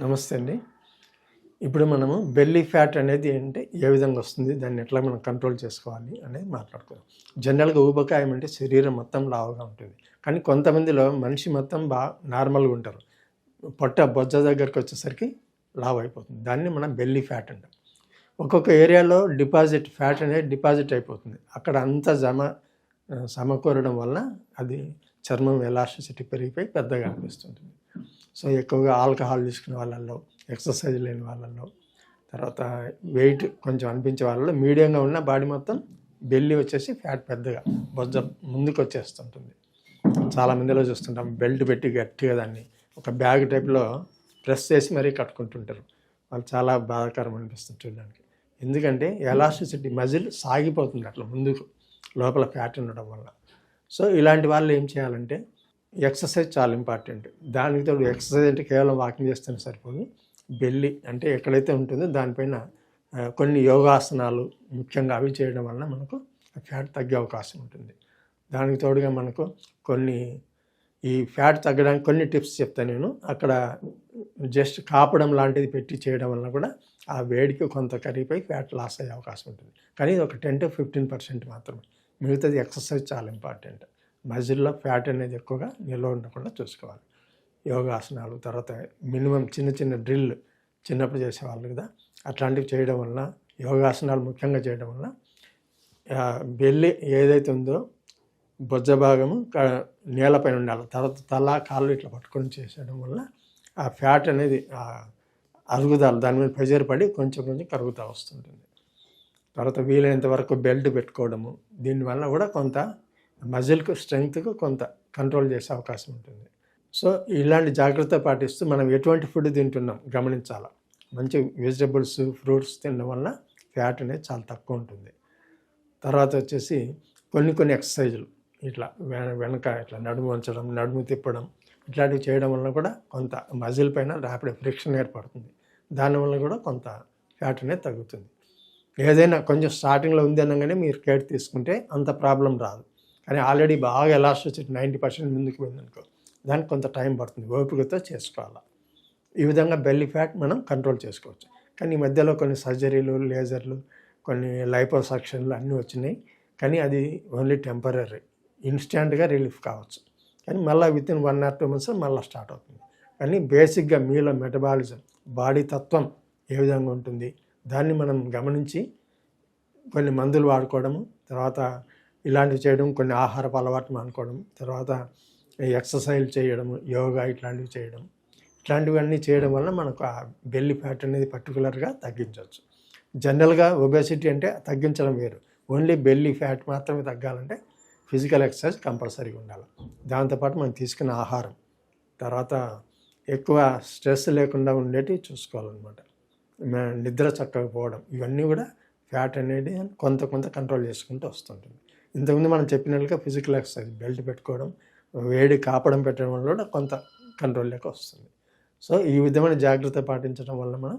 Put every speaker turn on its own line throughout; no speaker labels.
నమస్తే అండి. ఇప్పుడు మనము బెల్లీ ఫ్యాట్ అనేది ఏంటి, ఏ విధంగా వస్తుంది, దాన్ని ఎట్లా మనం కంట్రోల్ చేసుకోవాలి అనేది మాట్లాడుకుందాం. జనరల్గా ఊబకాయం అంటే శరీరం మొత్తం లావుగా ఉంటుంది. కానీ కొంతమందిలో మనిషి మొత్తం నార్మల్గా ఉంటారు. పొట్ట బొజ్జ దగ్గరికి వచ్చేసరికి లావు అయిపోతుంది. దాన్ని మనం బెల్లీ ఫ్యాట్ అంటాం. ఒక్కొక్క ఏరియాలో ఫ్యాట్ అనేది డిపాజిట్ అయిపోతుంది. అక్కడ అంతా సమకూరడం వల్ల అది చర్మం ఎలాస్టిసిటీ పెరిగిపోయి పెద్దగా అనిపిస్తుంటుంది. సో ఎక్కువగా ఆల్కహాల్ తీసుకునే వాళ్ళల్లో, ఎక్సర్సైజ్ లేని వాళ్ళల్లో, తర్వాత వెయిట్ కొంచెం అనిపించే వాళ్ళలో మీడియంగా ఉన్న బాడీ మొత్తం బెల్లి వచ్చేసి ఫ్యాట్ పెద్దగా బొజ్జ ముందుకు వచ్చేస్తుంటుంది. చాలామందిలో చూస్తుంటాం బెల్ట్ పెట్టి గట్టిగా దాన్ని ఒక బ్యాగ్ టైప్లో ప్రెస్ చేసి మరీ కట్టుకుంటుంటారు. వాళ్ళు చాలా బాధాకరం అనిపిస్తుంది చూడడానికి. ఎందుకంటే ఎలాస్టిసిటీ మజిల్ సాగిపోతుంది అట్లా ముందుకు, లోపల ఫ్యాట్ ఉండడం వల్ల. సో ఇలాంటి వాళ్ళు ఏం చేయాలంటే ఎక్సర్సైజ్ చాలా ఇంపార్టెంట్. దానికి తోడు ఎక్సర్సైజ్ అంటే కేవలం వాకింగ్ చేస్తేనే సరిపోదు. బెల్లి అంటే ఎక్కడైతే ఉంటుందో దానిపైన కొన్ని యోగాసనాలు ముఖ్యంగా అవి చేయడం వల్ల మనకు ఫ్యాట్ తగ్గే అవకాశం ఉంటుంది. దానికి తోడుగా మనకు కొన్ని ఈ ఫ్యాట్ తగ్గడానికి కొన్ని టిప్స్ చెప్తాను నేను. అక్కడ జస్ట్ కాపడం లాంటిది పెట్టి చేయడం వల్ల కూడా ఆ వేడికి కొంత కరిగిపోయి ఫ్యాట్ లాస్ అయ్యే అవకాశం ఉంటుంది. కానీ ఒక 10 to 15% మాత్రమే. మిగతాది ఎక్సర్సైజ్ చాలా ఇంపార్టెంట్. మజిల్లో ఫ్యాట్ అనేది ఎక్కువగా నిల్వ ఉండకుండా చూసుకోవాలి. యోగాసనాలు, తర్వాత మినిమం చిన్న చిన్న డ్రిల్ చిన్నప్పుడు చేసేవాళ్ళు కదా, అట్లాంటివి చేయడం వల్ల, యోగాసనాలు ముఖ్యంగా చేయడం వల్ల బెల్లి ఏదైతే ఉందో బొజ్జ భాగము నేలపైన ఉండాలి. తర్వాత తల కాళ్ళు ఇట్లా పట్టుకొని చేసేయడం వల్ల ఆ ఫ్యాట్ అనేది అరుగుదల దాని మీద ప్రెజర్ పడి కొంచెం కొంచెం కరుగుతూ వస్తుంటుంది. తర్వాత వీలైనంత వరకు బెల్ట్ పెట్టుకోవడము, దీనివల్ల కూడా కొంత మజిల్కు స్ట్రెంగ్త్కు కొంత కంట్రోల్ చేసే అవకాశం ఉంటుంది. సో ఇలాంటి జాగ్రత్త పాటిస్తూ మనం ఎటువంటి ఫుడ్ తింటున్నాం గమనించాలి. మంచి వెజిటబుల్స్, ఫ్రూట్స్ తినడం వల్ల ఫ్యాట్ అనేది చాలా తక్కువ ఉంటుంది. తర్వాత వచ్చేసి కొన్ని ఎక్సర్సైజులు ఇట్లా వెనక ఇట్లా నడుము వంచడం, నడుము తిప్పడం, ఇట్లాంటివి చేయడం వల్ల కూడా కొంత మజిల్ పైన ర్యాపిడ్ ఫ్రిక్షన్ ఏర్పడుతుంది. దానివల్ల కూడా కొంత ఫ్యాట్ అనేది తగ్గుతుంది. ఏదైనా కొంచెం స్టార్టింగ్లో ఉంది అనగానే మీరు కేర్ తీసుకుంటే అంత ప్రాబ్లం రాదు. కానీ ఆల్రెడీ బాగా ఎలాస్టిసిటీ 90% ముందుకు పోయిందనుకో, దానికి కొంత టైం పడుతుంది. ఓపికతో చేసుకోవాలి. ఈ విధంగా బెల్లీ ఫ్యాట్ మనం కంట్రోల్ చేసుకోవచ్చు. కానీ ఈ మధ్యలో కొన్ని సర్జరీలు, లేజర్లు, కొన్ని లైపోసక్షన్లు అన్నీ వచ్చినాయి. కానీ అది ఓన్లీ టెంపరీ, ఇన్స్టెంట్గా రిలీఫ్ కావచ్చు. కానీ మళ్ళీ వితిన్ 1 or 2 months మళ్ళీ స్టార్ట్ అవుతుంది. కానీ బేసిక్గా మీలో మెటబాలిజం, బాడీ తత్వం ఏ విధంగా ఉంటుంది దాన్ని మనం గమనించి కొన్ని మందులు వాడుకోవడము, తర్వాత ఇలాంటివి చేయడం, కొన్ని ఆహారపు అలవాట్లు మానుకోవడం, తర్వాత ఎక్సర్సైజ్ చేయడం, యోగా ఇట్లాంటివి చేయడం, ఇట్లాంటివన్నీ చేయడం వల్ల మనకు ఆ బెల్లీ ఫ్యాట్ అనేది పర్టికులర్గా తగ్గించవచ్చు. జనరల్గా ఒబేసిటీ అంటే తగ్గించడం వేరు. ఓన్లీ బెల్లీ ఫ్యాట్ మాత్రమే తగ్గాలంటే ఫిజికల్ ఎక్సర్సైజ్ కంపల్సరీగా ఉండాలి. దాంతోపాటు మనం తీసుకున్న ఆహారం, తర్వాత ఎక్కువ స్ట్రెస్ లేకుండా ఉండేటివి చూసుకోవాలన్నమాట. నిద్ర చక్కగా పోవడం, ఇవన్నీ కూడా ఫ్యాట్ అనేది కొంత కంట్రోల్ చేసుకుంటూ వస్తుంటుంది. ఇంతకుముందు మనం చెప్పినట్లుగా ఫిజికల్ ఎక్సర్సైజ్, బెల్ట్ పెట్టుకోవడం, వేడి కాపడం పెట్టడం వల్ల కూడా కొంత కంట్రోల్లోకి వస్తుంది. సో ఈ విధమైన జాగ్రత్త పాటించడం వల్ల మనం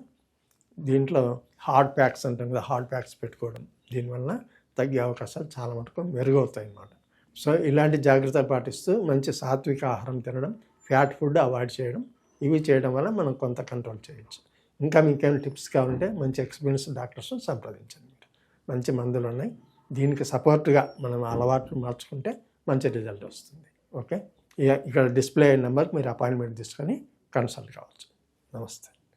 దీంట్లో హార్డ్ ప్యాక్స్ అంటాం కదా, హార్డ్ ప్యాక్స్ పెట్టుకోవడం, దీనివల్ల తగ్గే అవకాశాలు చాలా మటుకు మెరుగవుతాయి అన్నమాట. సో ఇలాంటి జాగ్రత్త పాటిస్తూ మంచి సాత్విక ఆహారం తినడం, ఫ్యాట్ ఫుడ్ అవాయిడ్ చేయడం, ఇవి చేయడం వల్ల మనం కొంత కంట్రోల్ చేయొచ్చు. ఇంకా మీకేమైనా టిప్స్ కావాలంటే మంచి ఎక్స్పీరియన్స్ డాక్టర్స్ని సంప్రదించండి. మంచి మందులు ఉన్నాయి. దీనికి సపోర్ట్గా మనం అలవాట్లు మార్చుకుంటే మంచి రిజల్ట్ వస్తుంది. ఓకే, ఇక్కడ డిస్ప్లే అయిన నెంబర్కి మీరు అపాయింట్మెంట్ తీసుకొని కన్సల్ట్ కావచ్చు. నమస్తే.